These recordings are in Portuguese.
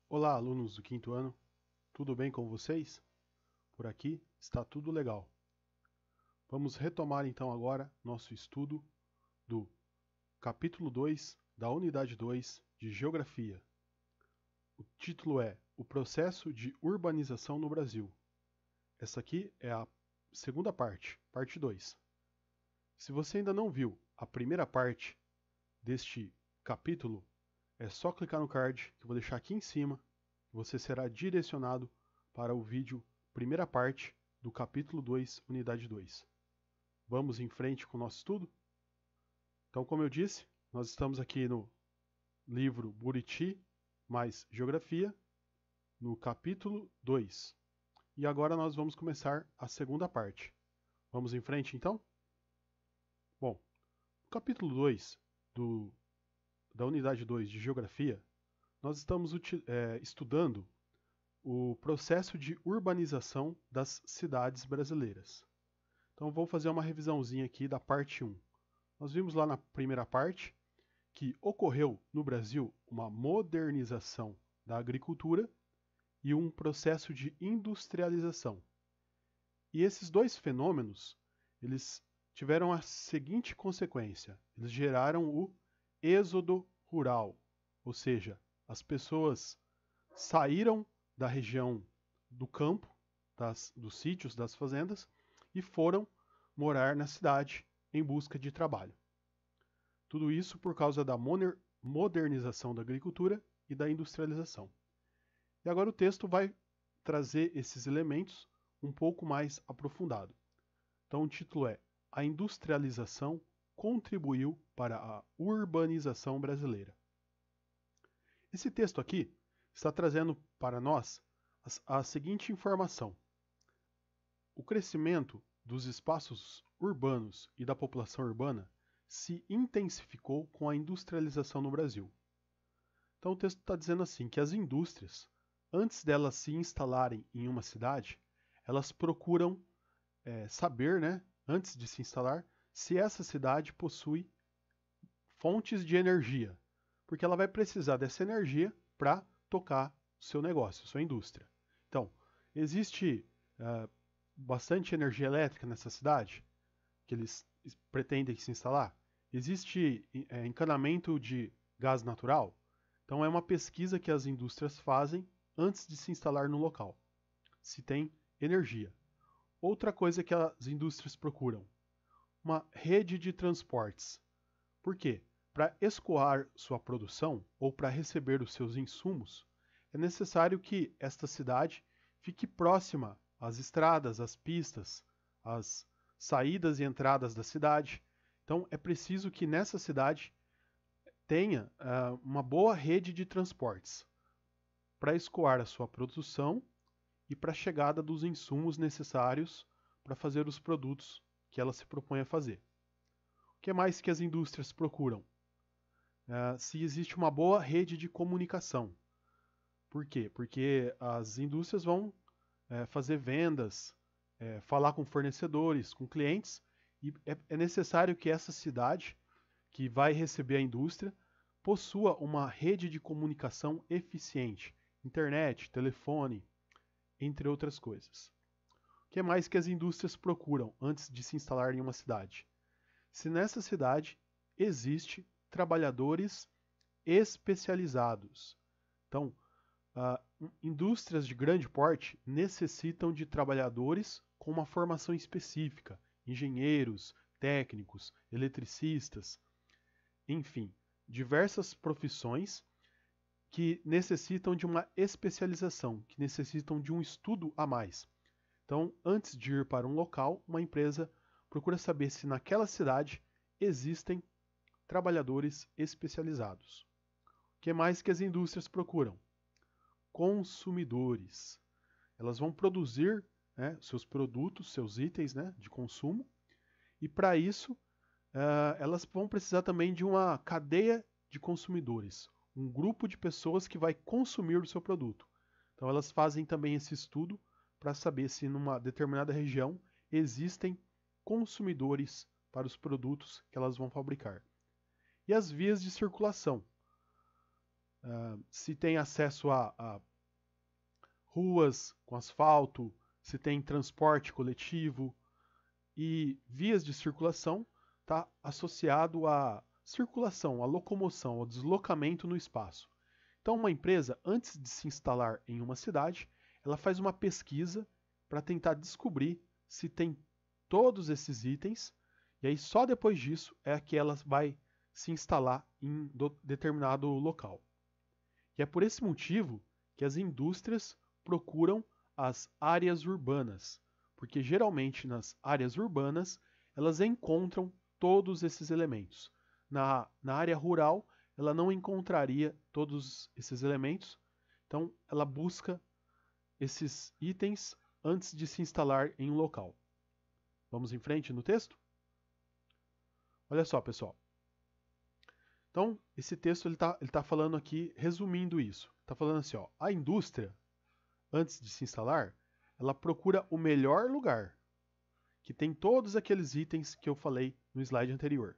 Olá, alunos do quinto ano, tudo bem com vocês? Por aqui está tudo legal. Vamos retomar então agora nosso estudo do capítulo 2 da unidade 2 de Geografia. O título é O Processo de Urbanização no Brasil. Essa aqui é a segunda parte, parte 2. Se você ainda não viu a primeira parte deste capítulo, é só clicar no card que eu vou deixar aqui em cima. Você será direcionado para o vídeo primeira parte do capítulo 2, unidade 2. Vamos em frente com o nosso estudo? Então, como eu disse, nós estamos aqui no livro Buriti mais Geografia, no capítulo 2. E agora nós vamos começar a segunda parte. Vamos em frente, então? Bom, no capítulo 2 da unidade 2 de Geografia, nós estamos estudando o processo de urbanização das cidades brasileiras. Então vou fazer uma revisãozinha aqui da parte 1. Nós vimos lá na primeira parte que ocorreu no Brasil uma modernização da agricultura e um processo de industrialização. E esses dois fenômenos, eles tiveram a seguinte consequência: eles geraram o êxodo rural, ou seja, as pessoas saíram da região do campo, dos sítios, das fazendas, e foram morar na cidade em busca de trabalho. Tudo isso por causa da modernização da agricultura e da industrialização. E agora o texto vai trazer esses elementos um pouco mais aprofundado. Então o título é A Industrialização Contribuiu para a Urbanização Brasileira. Esse texto aqui está trazendo para nós a seguinte informação: o crescimento dos espaços urbanos e da população urbana se intensificou com a industrialização no Brasil. Então o texto está dizendo assim, que as indústrias, antes delas se instalarem em uma cidade, elas procuram saber, né, antes de se instalar, se essa cidade possui fontes de energia, porque ela vai precisar dessa energia para tocar o seu negócio, sua indústria. Então, existe bastante energia elétrica nessa cidade que eles pretendem se instalar? Existe encanamento de gás natural? Então, é uma pesquisa que as indústrias fazem antes de se instalar no local, se tem energia. Outra coisa que as indústrias procuram: uma rede de transportes. Por quê? Para escoar sua produção ou para receber os seus insumos, é necessário que esta cidade fique próxima às estradas, às pistas, às saídas e entradas da cidade. Então é preciso que nessa cidade tenha uma boa rede de transportes para escoar a sua produção e para a chegada dos insumos necessários para fazer os produtos que ela se propõe a fazer. O que mais que as indústrias procuram? Se existe uma boa rede de comunicação. Por quê? Porque as indústrias vão fazer vendas, falar com fornecedores, com clientes, e é necessário que essa cidade, que vai receber a indústria, possua uma rede de comunicação eficiente, internet, telefone, entre outras coisas. O que mais que as indústrias procuram antes de se instalar em uma cidade? Se nessa cidade existe trabalhadores especializados. Então, indústrias de grande porte necessitam de trabalhadores com uma formação específica, engenheiros, técnicos, eletricistas, enfim, diversas profissões que necessitam de uma especialização, que necessitam de um estudo a mais. Então, antes de ir para um local, uma empresa procura saber se naquela cidade existem trabalhadores especializados. O que mais que as indústrias procuram? Consumidores. Elas vão produzir seus produtos, seus itens de consumo, e para isso elas vão precisar também de uma cadeia de consumidores, um grupo de pessoas que vai consumir o seu produto. Então elas fazem também esse estudo para saber se numa determinada região existem consumidores para os produtos que elas vão fabricar. E as vias de circulação. se tem acesso a ruas com asfalto, se tem transporte coletivo e vias de circulação, está associado à circulação, à locomoção, ao deslocamento no espaço. Então, uma empresa, antes de se instalar em uma cidade, ela faz uma pesquisa para tentar descobrir se tem todos esses itens, e aí só depois disso é que ela vai se instalar em determinado local. E é por esse motivo que as indústrias procuram as áreas urbanas, porque geralmente nas áreas urbanas elas encontram todos esses elementos. Na área rural, ela não encontraria todos esses elementos, então ela busca esses itens antes de se instalar em um local. Vamos em frente no texto? Olha só, pessoal. Então, esse texto ele tá falando aqui, resumindo isso. Está falando assim, ó, a indústria, antes de se instalar, ela procura o melhor lugar, que tem todos aqueles itens que eu falei no slide anterior.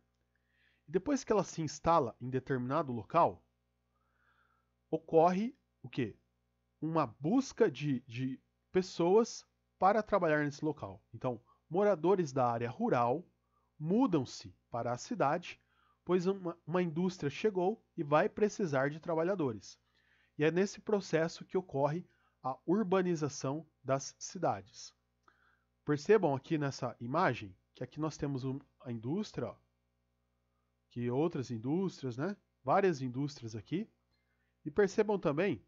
E depois que ela se instala em determinado local, ocorre o quê? Uma busca de pessoas para trabalhar nesse local. Então, moradores da área rural mudam-se para a cidade, pois uma indústria chegou e vai precisar de trabalhadores. E é nesse processo que ocorre a urbanização das cidades. Percebam aqui nessa imagem que aqui nós temos a indústria, ó, que outras indústrias, né? Várias indústrias aqui. E percebam também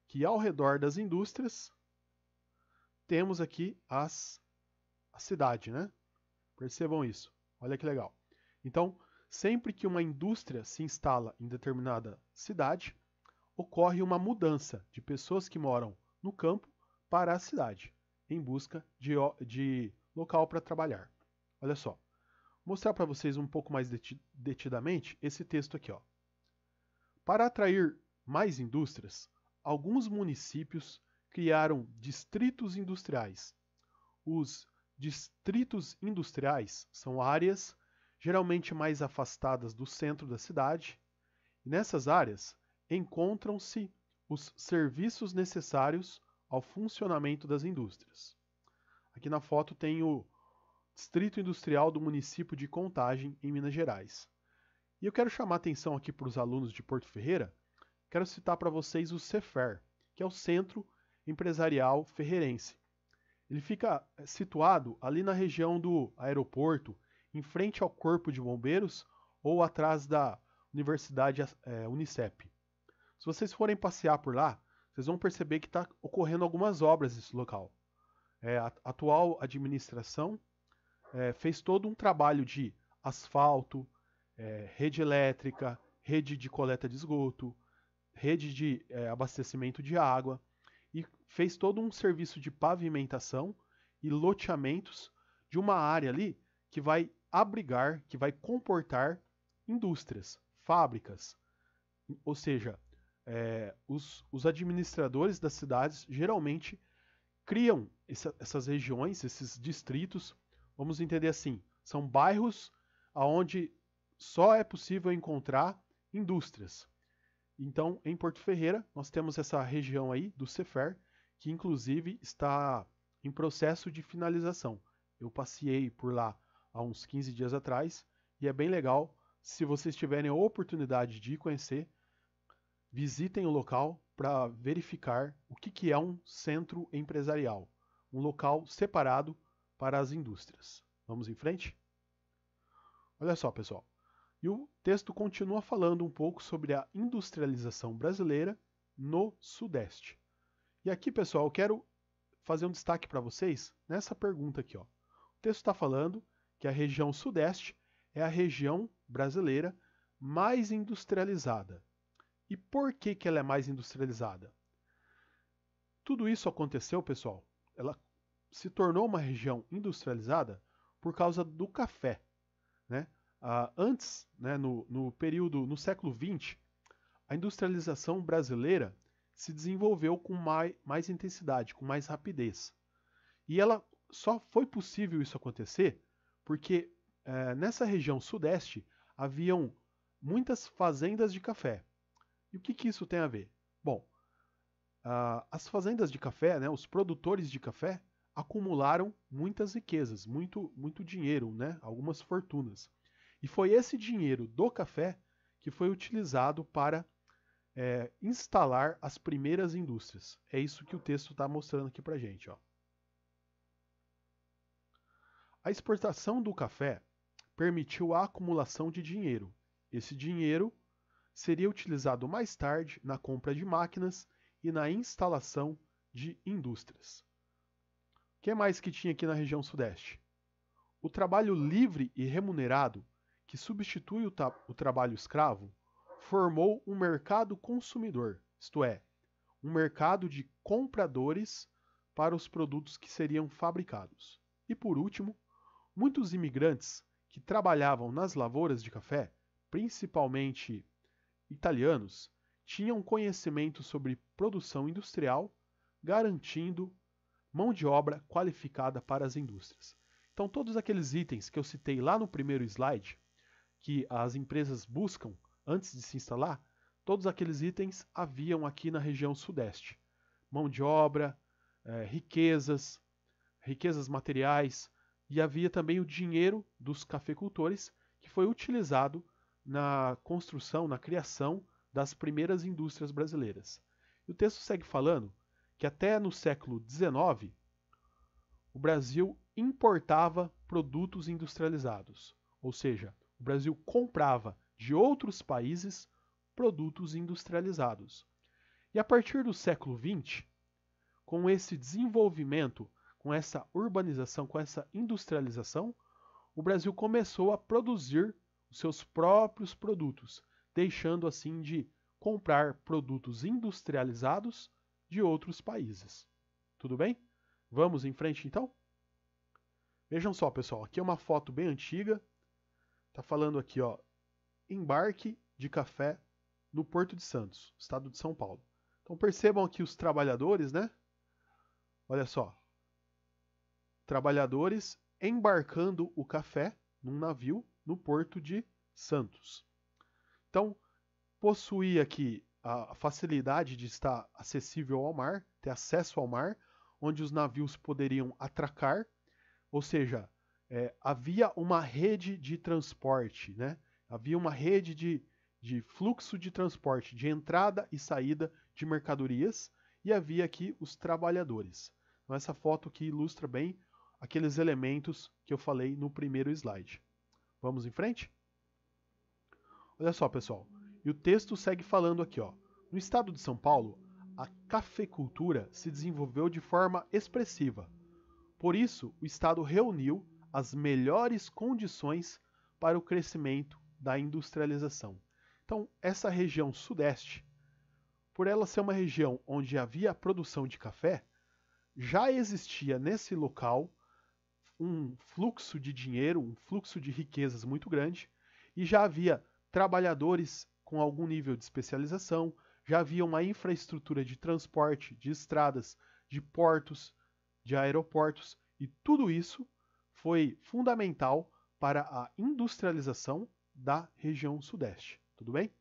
que ao redor das indústrias temos aqui a cidade, né? Percebam isso. Olha que legal. Então, sempre que uma indústria se instala em determinada cidade, ocorre uma mudança de pessoas que moram no campo para a cidade, em busca de local para trabalhar. Olha só. Vou mostrar para vocês um pouco mais detidamente esse texto aqui, ó. Para atrair mais indústrias, alguns municípios criaram distritos industriais. Os distritos industriais são áreas geralmente mais afastadas do centro da cidade, e nessas áreas encontram-se os serviços necessários ao funcionamento das indústrias. Aqui na foto tem o Distrito Industrial do município de Contagem, em Minas Gerais. E eu quero chamar a atenção aqui para os alunos de Porto Ferreira, quero citar para vocês o CEFER, que é o Centro Empresarial Ferreirense. Ele fica situado ali na região do aeroporto, em frente ao Corpo de Bombeiros ou atrás da Universidade Unicep. Se vocês forem passear por lá, vocês vão perceber que está ocorrendo algumas obras nesse local. A atual administração fez todo um trabalho de asfalto, rede elétrica, rede de coleta de esgoto, rede de abastecimento de água, e fez todo um serviço de pavimentação e loteamentos de uma área ali que vai abrigar, que vai comportar indústrias, fábricas. Ou seja, os administradores das cidades geralmente criam essas regiões, esses distritos, vamos entender assim, são bairros onde só é possível encontrar indústrias. Então, em Porto Ferreira, nós temos essa região aí do CEFER, que inclusive está em processo de finalização. Eu passei por lá há uns 15 dias atrás e é bem legal. Se vocês tiverem a oportunidade de ir conhecer, visitem o local para verificar o que é um centro empresarial, um local separado para as indústrias. Vamos em frente? Olha só, pessoal. E o texto continua falando um pouco sobre a industrialização brasileira no Sudeste. E aqui, pessoal, eu quero fazer um destaque para vocês nessa pergunta aqui, ó. O texto está falando que a região Sudeste é a região brasileira mais industrializada. E por que ela é mais industrializada? Tudo isso aconteceu, pessoal, ela se tornou uma região industrializada por causa do café, né? Antes, né, no século XX, a industrialização brasileira se desenvolveu com mais intensidade, com mais rapidez. E ela só foi possível isso acontecer porque nessa região sudeste haviam muitas fazendas de café. E o que isso tem a ver? Bom, as fazendas de café, né, os produtores de café, acumularam muitas riquezas, muito dinheiro, né, algumas fortunas. E foi esse dinheiro do café que foi utilizado para instalar as primeiras indústrias. É isso que o texto está mostrando aqui para gente. Ó. A exportação do café permitiu a acumulação de dinheiro. Esse dinheiro seria utilizado mais tarde na compra de máquinas e na instalação de indústrias. O que mais que tinha aqui na região sudeste? O trabalho livre e remunerado, que substitui o trabalho escravo, formou um mercado consumidor, isto é, um mercado de compradores para os produtos que seriam fabricados. E por último, muitos imigrantes que trabalhavam nas lavouras de café, principalmente italianos, tinham conhecimento sobre produção industrial, garantindo mão de obra qualificada para as indústrias. Então, todos aqueles itens que eu citei lá no primeiro slide, que as empresas buscam antes de se instalar, todos aqueles itens haviam aqui na região sudeste. Mão de obra, riquezas materiais, e havia também o dinheiro dos cafeicultores, que foi utilizado na construção, na criação das primeiras indústrias brasileiras. E o texto segue falando que até no século XIX, o Brasil importava produtos industrializados, ou seja, o Brasil comprava de outros países produtos industrializados. E a partir do século XX, com esse desenvolvimento, com essa urbanização, com essa industrialização, o Brasil começou a produzir os seus próprios produtos, deixando assim de comprar produtos industrializados de outros países. Tudo bem? Vamos em frente então? Vejam só, pessoal, aqui é uma foto bem antiga. Tá falando aqui, ó, embarque de café no Porto de Santos, estado de São Paulo. Então percebam aqui os trabalhadores, né? Olha só. Trabalhadores embarcando o café num navio no Porto de Santos. Então, possuía aqui a facilidade de estar acessível ao mar, ter acesso ao mar, onde os navios poderiam atracar, ou seja, havia uma rede de transporte, né? Havia uma rede de fluxo de transporte, de entrada e saída de mercadorias, e havia aqui os trabalhadores. Então, essa foto aqui ilustra bem aqueles elementos que eu falei no primeiro slide. Vamos em frente? Olha só, pessoal. E o texto segue falando aqui, ó. No estado de São Paulo, a cafeicultura se desenvolveu de forma expressiva. Por isso, o estado reuniu as melhores condições para o crescimento da industrialização. Então, essa região sudeste, por ela ser uma região onde havia produção de café, já existia nesse local um fluxo de dinheiro, um fluxo de riquezas muito grande, e já havia trabalhadores com algum nível de especialização, já havia uma infraestrutura de transporte, de estradas, de portos, de aeroportos, e tudo isso foi fundamental para a industrialização da região sudeste. Tudo bem?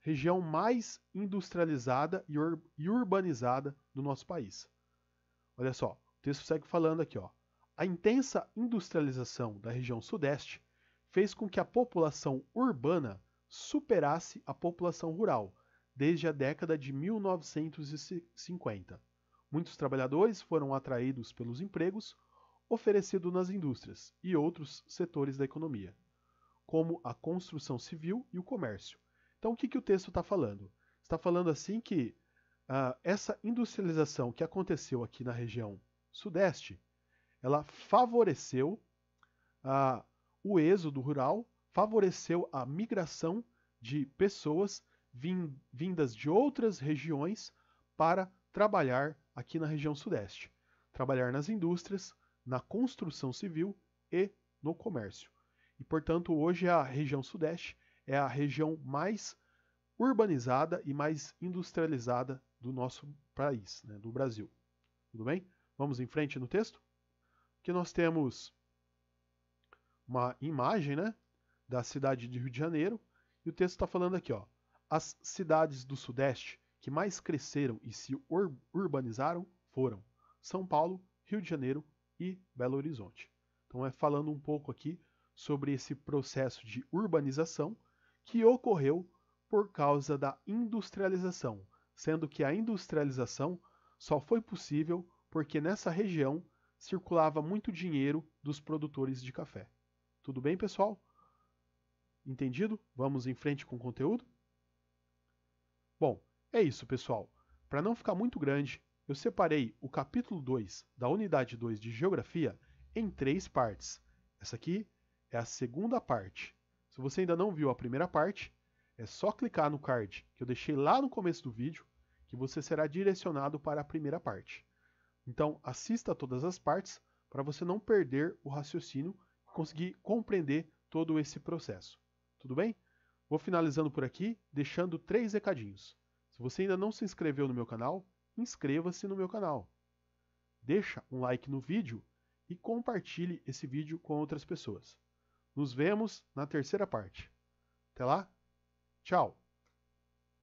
Região mais industrializada e urbanizada do nosso país. Olha só, o texto segue falando aqui, ó. A intensa industrialização da região sudeste fez com que a população urbana superasse a população rural desde a década de 1950. Muitos trabalhadores foram atraídos pelos empregos oferecidos nas indústrias e outros setores da economia, como a construção civil e o comércio. Então, o que o texto está falando? Está falando assim que essa industrialização que aconteceu aqui na região sudeste, ela favoreceu o êxodo rural, favoreceu a migração de pessoas vindas de outras regiões para trabalhar aqui na região sudeste. Trabalhar nas indústrias, na construção civil e no comércio. E, portanto, hoje a região sudeste é a região mais urbanizada e mais industrializada do nosso país, né, do Brasil. Tudo bem? Vamos em frente no texto? Aqui nós temos uma imagem, né, da cidade de Rio de Janeiro, e o texto está falando aqui, ó. As cidades do Sudeste que mais cresceram e se urbanizaram foram São Paulo, Rio de Janeiro e Belo Horizonte. Então falando um pouco aqui sobre esse processo de urbanização que ocorreu por causa da industrialização, sendo que a industrialização só foi possível porque nessa região circulava muito dinheiro dos produtores de café. Tudo bem, pessoal? Entendido? Vamos em frente com o conteúdo? Bom, é isso, pessoal. Para não ficar muito grande, eu separei o capítulo 2 da unidade 2 de Geografia em 3 partes. Essa aqui é a segunda parte. Se você ainda não viu a primeira parte, é só clicar no card que eu deixei lá no começo do vídeo que você será direcionado para a primeira parte. Então, assista a todas as partes para você não perder o raciocínio e conseguir compreender todo esse processo. Tudo bem? Vou finalizando por aqui, deixando 3 recadinhos. Se você ainda não se inscreveu no meu canal, inscreva-se no meu canal. Deixa um like no vídeo e compartilhe esse vídeo com outras pessoas. Nos vemos na terceira parte. Até lá, tchau!